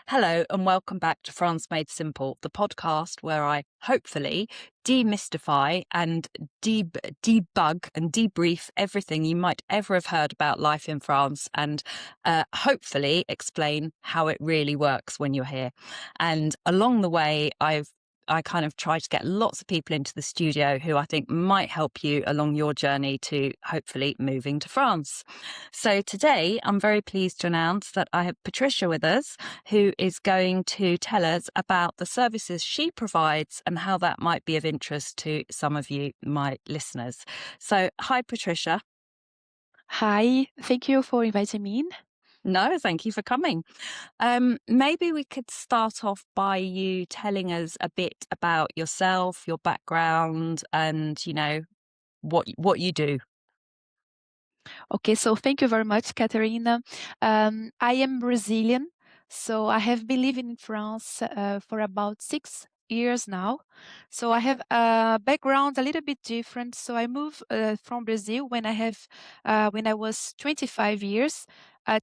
Hello, and welcome back to France Made Simple, the podcast where I hopefully demystify and debug and debrief everything you might ever have heard about life in France and hopefully explain how it really works when you're here. And along the way, I kind of try to get lots of people into the studio who I think might help you along your journey to hopefully moving to France. So today, I'm very pleased to announce that I have Patricia with us, who is going to tell us about the services she provides and how that might be of interest to some of you, my listeners. So, hi, Patricia. Hi, thank you for inviting me in. No, thank you for coming. Maybe we could start off by you telling us a bit about yourself, your background, and what you do. Okay, so thank you very much, Katerina. I am Brazilian, so I have been living in France for about 6 years now. So I have a background a little bit different. So I moved from Brazil when I was 25 years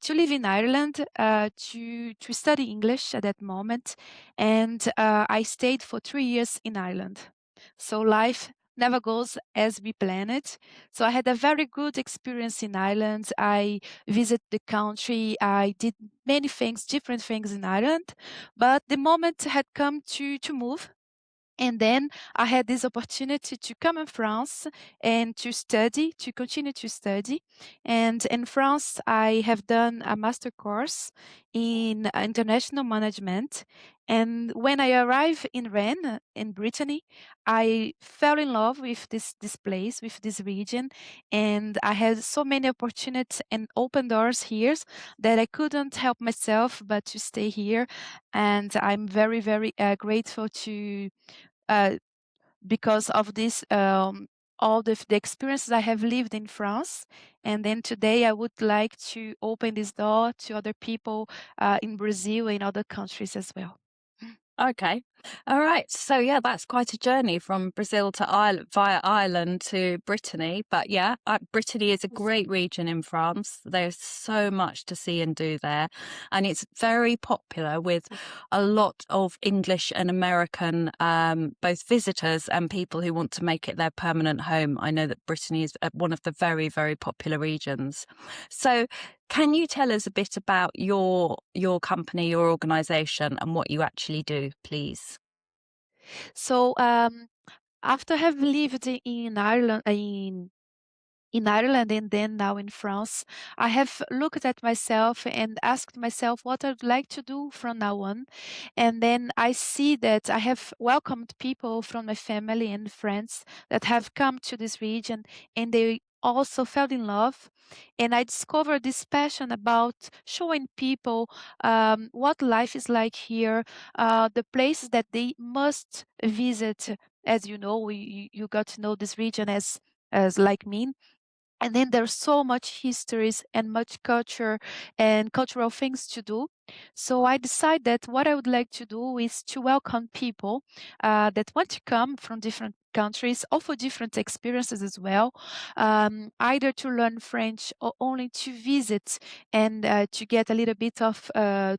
to live in Ireland to study English at that moment, and I stayed for 3 years in Ireland. So life never goes as we planned it. So I had a very good experience in Ireland. I visited the country. I did many things, different things in Ireland. But the moment had come to move. And then I had this opportunity to come in France and to study, to continue to study. And in France, I have done a master course in international management. And when I arrived in Rennes, in Brittany, I fell in love with this place, with this region. And I had so many opportunities and open doors here that I couldn't help myself but to stay here. And I'm very, very grateful uh, because of this all the experiences I have lived in France. And then today I would like to open this door to other people in Brazil and other countries as well. Okay. All right. So yeah, that's quite a journey from Brazil to Ireland via Ireland to Brittany. But yeah, Brittany is a great region in France. There's so much to see and do there. And it's very popular with a lot of English and American, both visitors and people who want to make it their permanent home. I know that Brittany is one of the very, very popular regions. So can you tell us a bit about your company, your organization, and what you actually do, please? So after have lived in Ireland Ireland and then now in France, I have looked at myself and asked myself what I'd like to do from now on. And then I see that I have welcomed people from my family and friends that have come to this region, and they also fell in love. And I discovered this passion about showing people what life is like here, the places that they must visit. As you know, you got to know this region as like me, and then there's so much histories and much culture and cultural things to do. So I decided that what I would like to do is to welcome people that want to come from different countries, offer different experiences as well, either to learn French or only to visit and to get a little bit of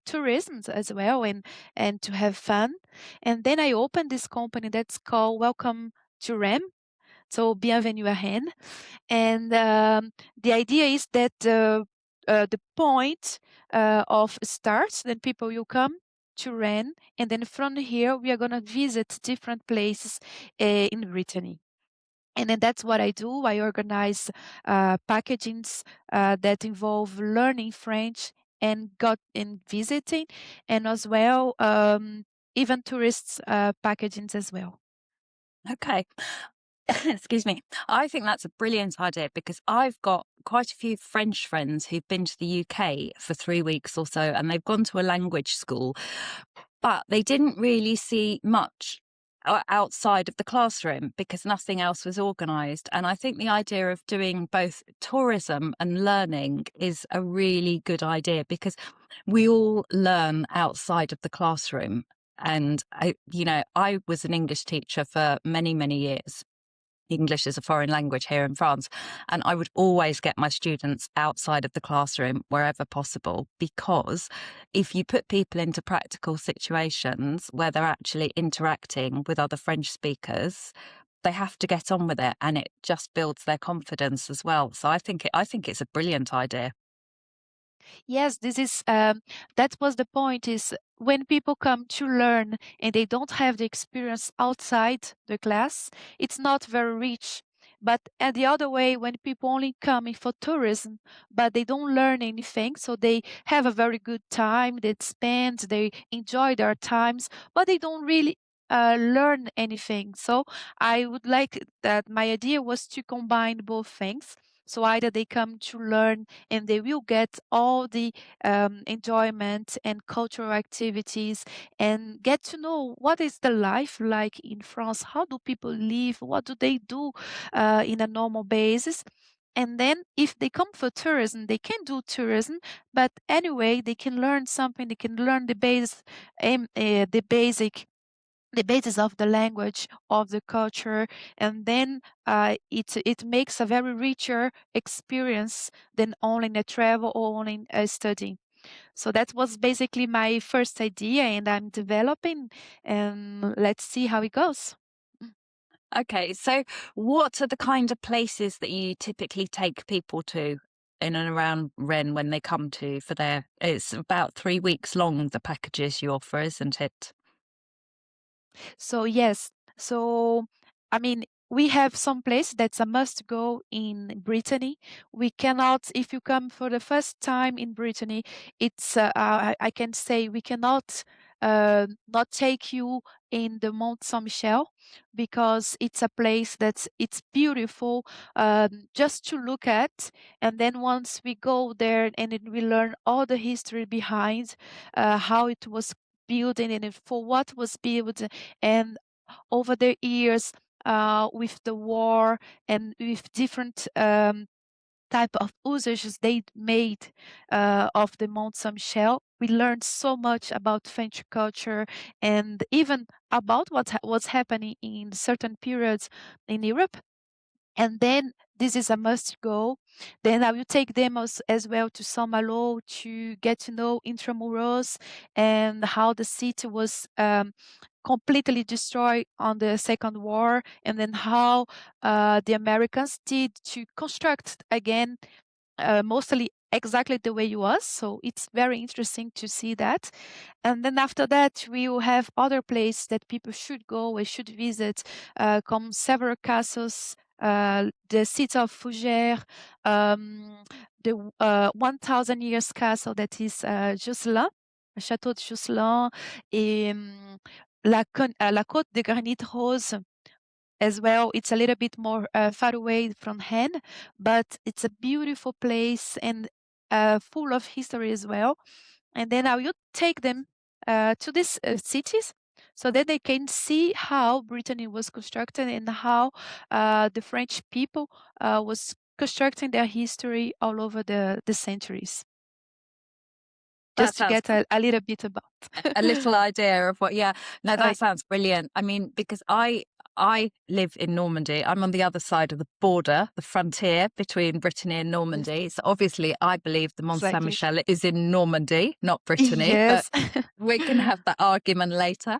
tourism as well, and to have fun. And then I opened this company that's called Welcome to Rennes. So Bienvenue à Rennes. And the idea is that the point of start, then people will come to Rennes, and then from here we are going to visit different places in Brittany. And then that's what I do. I organize packagings that involve learning French and got in visiting, and as well even tourists packagings as well. Okay. Excuse me. I think that's a brilliant idea because I've got quite a few French friends who've been to the UK for 3 weeks or so, and they've gone to a language school, but they didn't really see much outside of the classroom because nothing else was organised. And I think the idea of doing both tourism and learning is a really good idea because we all learn outside of the classroom. And I was an English teacher for many, many years. English as a foreign language here in France. And I would always get my students outside of the classroom wherever possible, because if you put people into practical situations where they're actually interacting with other French speakers, they have to get on with it, and it just builds their confidence as well. So I think it's a brilliant idea. Yes, this is that was the point, is when people come to learn and they don't have the experience outside the class, it's not very rich. But and the other way, when people only come in for tourism, but they don't learn anything, so they have a very good time, they spend, they enjoy their times, but they don't really learn anything. So I would like that. My idea was to combine both things. So either they come to learn and they will get all the enjoyment and cultural activities and get to know what is the life like in France. How do people live? What do they do in a normal basis? And then if they come for tourism, they can do tourism, but anyway, they can learn something. They can learn the base, the basic, the basis of the language, of the culture, and then it makes a very richer experience than only in a travel or only in a study. So that was basically my first idea, and I'm developing, and let's see how it goes. Okay, so what are the kind of places that you typically take people to in and around Rennes when they come to for their? It's about 3 weeks long, the packages you offer, isn't it? So yes, so I mean, we have some place that's a must go in Brittany. We cannot, if you come for the first time in Brittany, it's I can say we cannot not take you in the Mont Saint Michel, because it's a place that's it's beautiful just to look at. And then once we go there and then we learn all the history behind how it was built and for what was built, and over the years with the war and with different type of usages they made of the Mont Saint Michel. We learned so much about French culture and even about what was happening in certain periods in Europe. And then this is a must go. Then I will take them as well to Saint-Malo to get to know Intramuros and how the city was completely destroyed on the Second War, and then how the Americans did to construct again mostly exactly the way it was. So it's very interesting to see that. And then after that, we will have other places that people should go and should visit, come several castles, the city of Fougères, the 1,000 years castle that is Josselin, Château de Josselin, et la Côte de Granit Rose as well. It's a little bit more far away from Rennes, but it's a beautiful place and full of history as well. And then I will take them to these cities so that they can see how Brittany was constructed and how the French people was constructing their history all over the centuries. That Just to sounds get a little bit about. a little idea of what. Yeah, no, that Right. sounds brilliant. I mean, because I live in Normandy. I'm on the other side of the border, the frontier between Brittany and Yes, Normandy. So obviously, I believe the Mont Saint exactly. Michel is in Normandy, not Brittany. But Yes. we can have that argument later.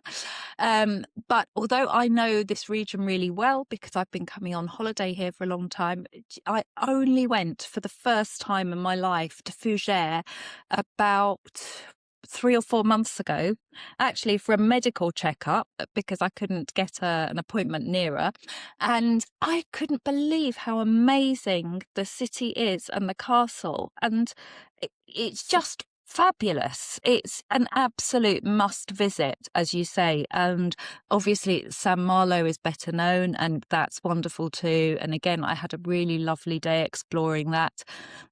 But although I know this region really well because I've been coming on holiday here for a long time, I only went for the first time in my life to Fougères about 3 or 4 months ago, actually for a medical checkup because I couldn't get an appointment nearer. And I couldn't believe how amazing the city is and the castle. And it's just fabulous. It's an absolute must visit, as you say. And obviously, Saint Malo is better known, and that's wonderful too. And again, I had a really lovely day exploring that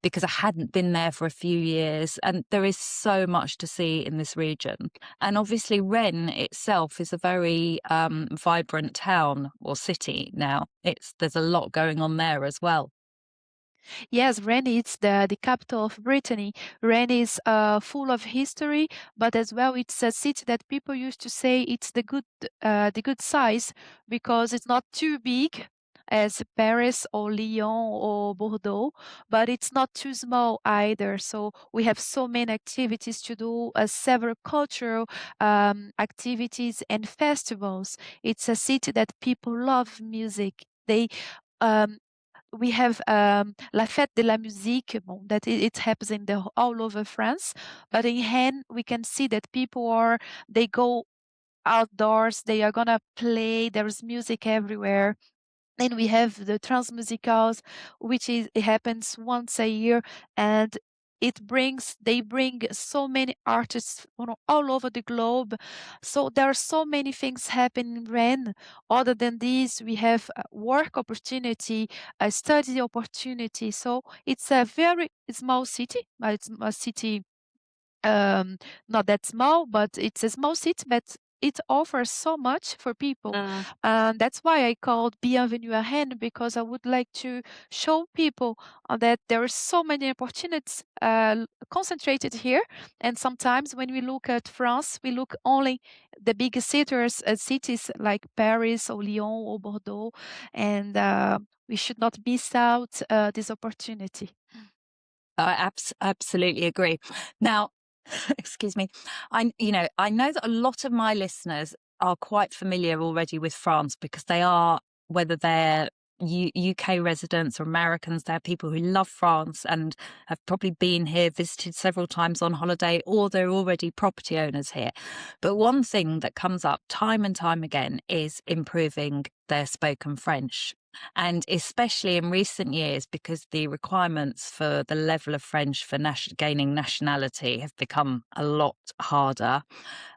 because I hadn't been there for a few years. And there is so much to see in this region. And obviously, Rennes itself is a very vibrant town or city now. There's a lot going on there as well. Yes, Rennes is the capital of Brittany. Rennes is full of history, but as well it's a city that people used to say it's the good size because it's not too big. as Paris or Lyon or Bordeaux, but it's not too small either. So we have so many activities to do, several cultural activities and festivals. It's a city that people love music. Um, we have La Fête de la Musique, bon, that it happens all over France. But in Rennes, we can see that they go outdoors, they are gonna play, there's music everywhere. Then we have the Transmusicals, it happens once a year, and they bring so many artists from all over the globe. So there are so many things happening in Rennes. Other than this, we have a work opportunity, a study opportunity. So it's a very small city. It's a city um, not that small, but it's a small city, but it offers so much for people. Mm. And that's why I called Bienvenue à Rennes, because I would like to show people that there are so many opportunities concentrated here. And sometimes when we look at France, we look only the big cities like Paris or Lyon or Bordeaux, and we should not miss out this opportunity. I absolutely agree. Now, excuse me, I know that a lot of my listeners are quite familiar already with France because they are, whether they're UK residents or Americans, they're people who love France and have probably been here, visited several times on holiday, or they're already property owners here. But one thing that comes up time and time again is improving their spoken French. And especially in recent years, because the requirements for the level of French for gaining nationality have become a lot harder.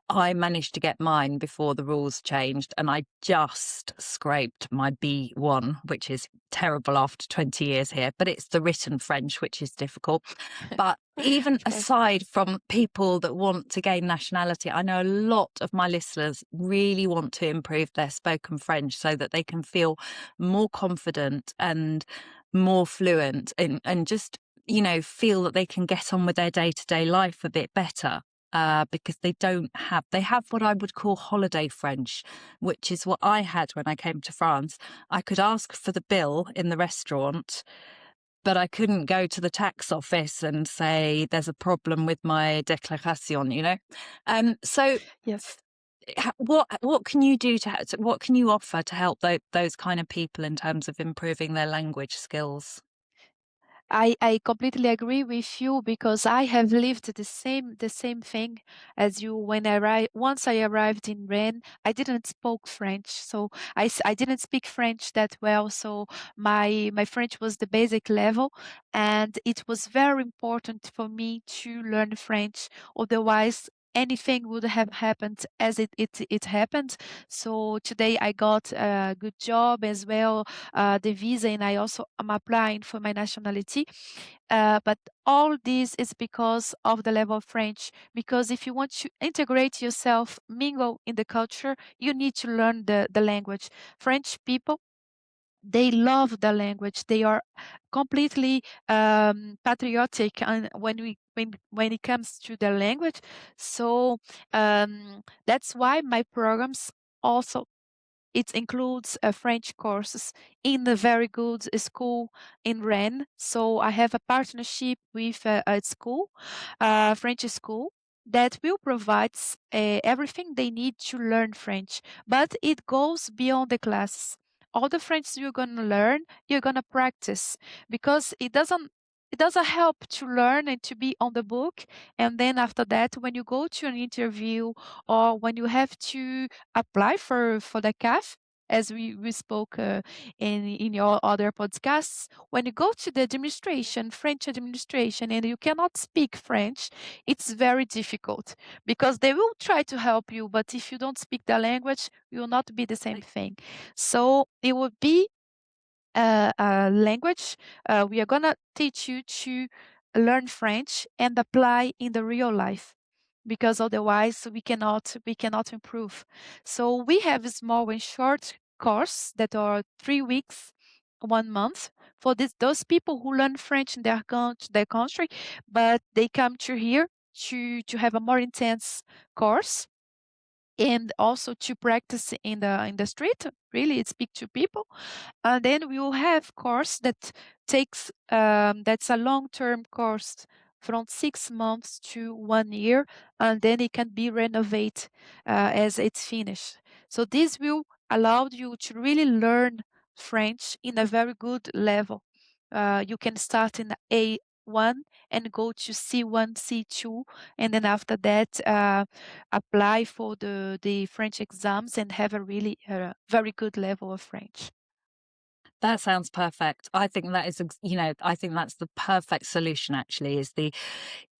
I managed to get mine before the rules changed, and I just scraped my B1, which is terrible after 20 years here, but it's the written French, which is difficult. But even Of course. aside from people that want to gain nationality, I know a lot of my listeners really want to improve their spoken French so that they can feel more confident and more fluent and just, feel that they can get on with their day-to-day life a bit better. Because they have what I would call holiday French, which is what I had when I came to France. I could ask for the bill in the restaurant, but I couldn't go to the tax office and say there's a problem with my déclaration, So Yes. what can you do what can you offer to help those kind of people in terms of improving their language skills? I completely agree with you, because I have lived the same thing as you. Once I arrived in Rennes, I didn't speak French, so I didn't speak French that well. So my French was the basic level, and it was very important for me to learn French. Otherwise, anything would have happened as it happened. So today I got a good job as well, the visa, and I also am applying for my nationality. But all this is because of the level of French. Because if you want to integrate yourself, mingle in the culture, you need to learn the language. French people, they love the language. They are completely patriotic, and when it comes to the language. So that's why my programs also, it includes French courses in a very good school in Rennes. So I have a partnership with a school, a French school, that will provide everything they need to learn French. But it goes beyond the classes. All the French you're gonna learn, you're gonna practice, because it doesn't help to learn and to be on the book, and then after that, when you go to an interview, or when you have to apply for the CAF, as we spoke in your other podcasts. When you go to the administration, French administration, and you cannot speak French, it's very difficult, because they will try to help you, but if you don't speak the language, it will not be the same thing. So it would be a language. We are gonna teach you to learn French and apply in the real life, because otherwise we cannot improve. So we have small and short course that are 3 weeks, 1 month, for those people who learn French in their country, but they come to here to have a more intense course. and also to practice in the street, really speak to people. And then we will have course that takes that's a long-term course from 6 months to 1 year, and then it can be renovated as it's finished. So this will allow you to really learn French in a very good level. You can start in A1 and go to C1, C2, and then after that apply for the French exams and have a really very good level of French. That sounds perfect. I think that is, I think that's the perfect solution actually, is the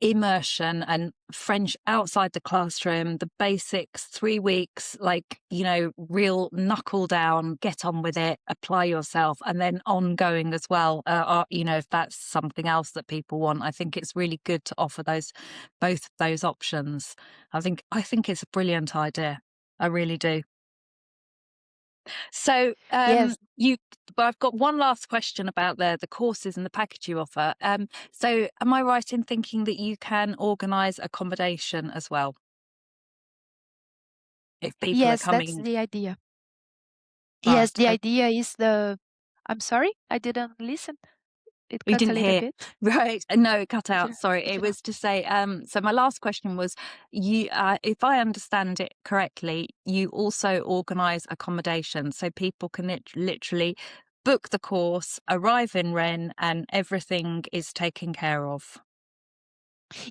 immersion and French outside the classroom, the basics, 3 weeks, like, real knuckle down, get on with it, apply yourself, and then ongoing as well. If that's something else that people want, I think it's really good to offer both of those options. I think it's a brilliant idea. I really do. So, Yes, but I've got one last question about the courses and the package you offer. So am I right in thinking that you can organise accommodation as well if people are yes, that's coming? the idea. Right. Yes, the idea is the I'm sorry, I didn't listen. It We cut a didn't little hear. bit. Right. No, it cut If you out. Sorry. if It you was to say, so my last question was, if I understand it correctly, you also organise accommodation so people can literally book the course, arrive in Rennes, and everything is taken care of.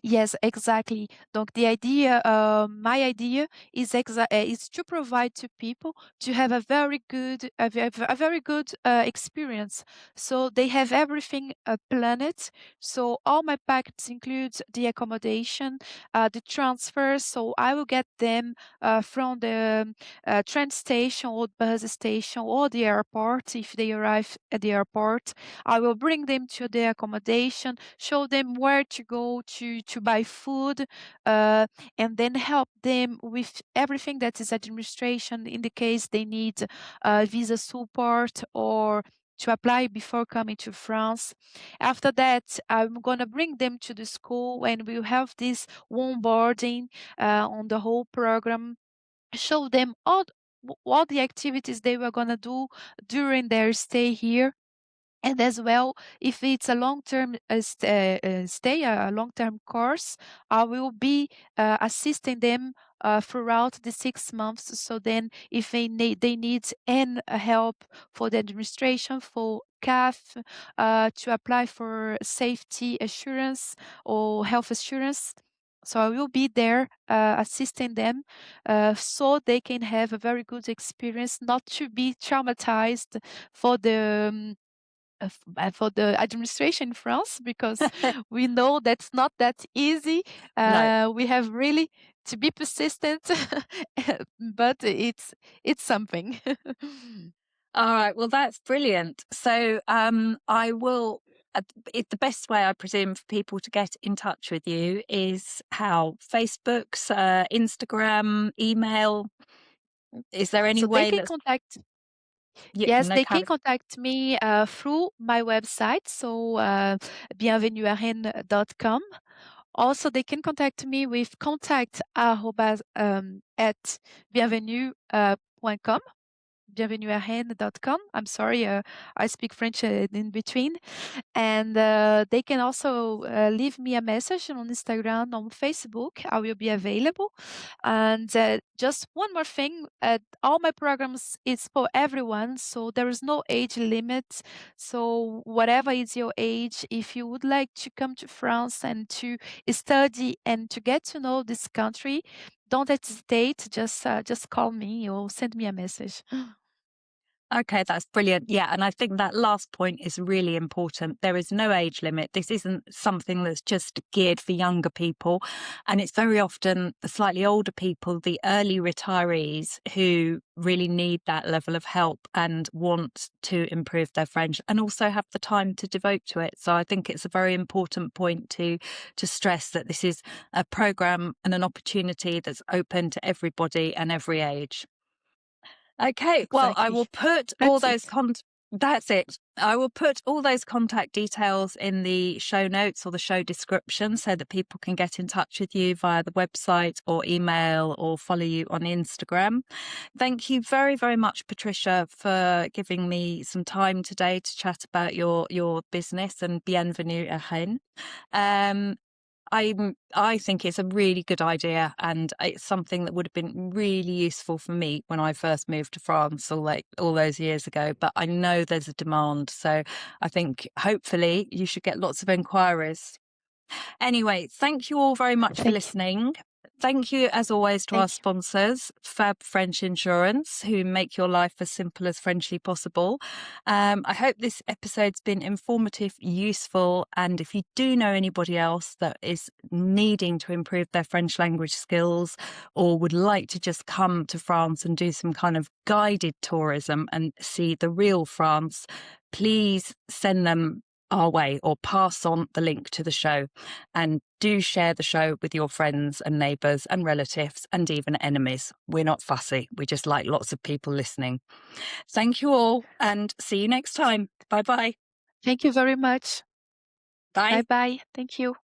Yes, exactly. Donc the idea, my idea is to provide to people to have a very good experience. So they have everything planned. So all my packages includes the accommodation, the transfers. So I will get them from the train station or bus station or the airport. If they arrive at the airport, I will bring them to the accommodation, show them where to go to buy food, and then help them with everything that is administration in the case they need visa support or to apply before coming to France. After that, I'm gonna bring them to the school and we'll have this onboarding on the whole program, show them all the activities they were gonna do during their stay here. And as well, if it's a long-term stay, a long-term course, I will be assisting them throughout the 6 months. So then, if they need any help for the administration, for CAF, to apply for safety assurance or health assurance. So I will be there assisting them so they can have a very good experience, not to be traumatized for for the administration in France, because we know that's not that easy. No. We have really to be persistent, but it's something. All right. Well, that's brilliant. So, I will. The best way, I presume, for people to get in touch with you is how? Facebook's, Instagram, email. Is there any So they way can that's contact Yes, no they can kind of contact me through my website, so bienvenuearène.com. Also, they can contact me with contact at bienvenue.com. Bienvenuearène.com. I'm sorry, I speak French in between. And they can also leave me a message on Instagram, on Facebook. I will be available. And just one more thing, all my programs is for everyone, so there is no age limit. So whatever is your age, if you would like to come to France and to study and to get to know this country, don't hesitate. Just call me or send me a message. Okay, that's brilliant. Yeah, and I think that last point is really important. There is no age limit. This isn't something that's just geared for younger people. And it's very often the slightly older people, the early retirees, who really need that level of help and want to improve their French and also have the time to devote to it. So I think it's a very important point to stress that this is a program and an opportunity that's open to everybody and every age. Okay, well, I Exactly. will put all That's those it. That's it. I will put all those contact details in the show notes or the show description so that people can get in touch with you via the website or email or follow you on Instagram. Thank you very, very much, Patricia, for giving me some time today to chat about your business and Bienvenue à Rennes. I think it's a really good idea, and it's something that would have been really useful for me when I first moved to France all those years ago. But I know there's a demand, so I think hopefully you should get lots of inquiries. Anyway, thank you all very much for Thank you. listening. Thank you, as always, to our Thank you. sponsors, Fab French Insurance, who make your life as simple as Frenchly possible. I hope this episode's been informative, useful, and if you do know anybody else that is needing to improve their French language skills or would like to just come to France and do some kind of guided tourism and see the real France, please send them our way or pass on the link to the show, and do share the show with your friends and neighbours and relatives and even enemies. We're not fussy. We just like lots of people listening. Thank you all, and see you next time. Bye-bye. Thank you very much. Bye. Bye bye. Thank you.